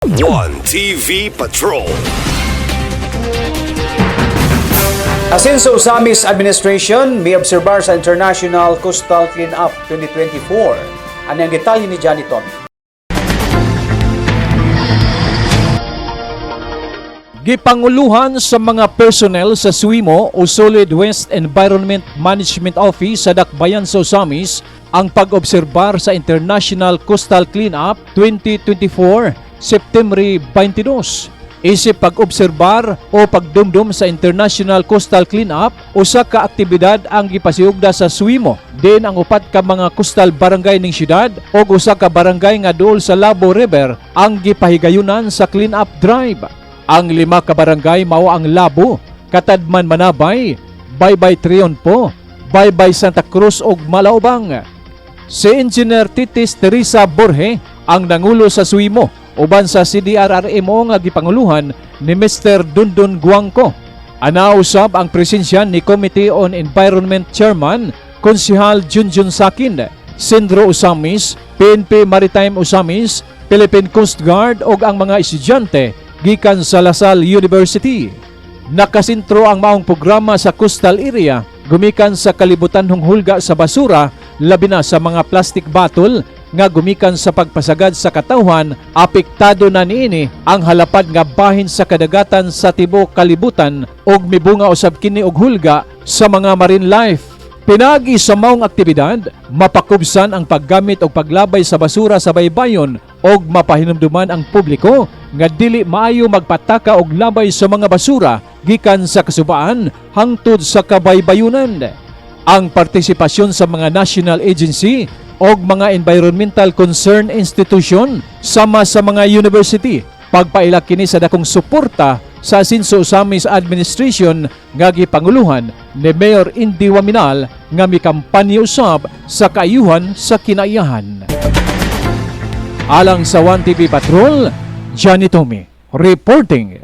1TV Patrol. Asin sa Usamis Administration, may obserbar sa International Coastal Cleanup 2024. Ano ang detalye ni Johnny Tommy? Gipanguluhan sa mga personnel sa SWIMO o Solid Waste Environment Management Office sa Dakbayan sa Usamis ang pag-obserbar sa International Coastal Cleanup 2024, September 22. Isip pag-obserbar o pagdumdum sa International Coastal Cleanup, usa ka aktibidad ang gipasiugda sa SWIMO. Din ang upat ka mga coastal barangay ning syudad o usa ka barangay nga duol sa Labo River ang gipahigayunan sa cleanup drive. Ang 5 ka barangay mao ang Labo, Katadman Manabay, Baybay Triunfo, Baybay Santa Cruz ug Malaubang. Si Engineer Titis Teresa Borge ang nangulo sa SWIMO uban sa CDRRMO nga gipanguluhan ni Mr. Dundun Guangco. Anausab ang presensya ni Committee on Environment Chairman Konsehal Junjun Sakin, Sindro Usamis, PNP Maritime Usamis, Philippine Coast Guard ug ang mga estudyante gikan sa Lasal University. Nakasintro ang maong programa sa coastal area gumikan sa kalibutan hong hulga sa basura, labi na sa mga plastic bottle nga gumikan sa pagpasagad sa katawhan. Apektado na niini ang halapad nga bahin sa kadagatan sa tibuok kalibutan ug mibunga usab kini og hulga sa mga marine life. Pinagi sa maong aktibidad, mapakubsan ang paggamit o paglabay sa basura sa baybayon og mapahinumduman ang publiko nga dili maayo magpataka og labay sa mga basura gikan sa kasubaan hangtod sa kabaybayunan. Ang partisipasyon sa mga national agency og mga environmental concern institution sama sa mga university pagpaila kini sa dakong suporta sa asin sa Usamis Administration nga gipanguluhan ni Mayor Indy Waminal nga mikampanya usab sa kaayuhan sa kinaiyahan. Alang sa 1TV Patrol, Johnny Tommy reporting.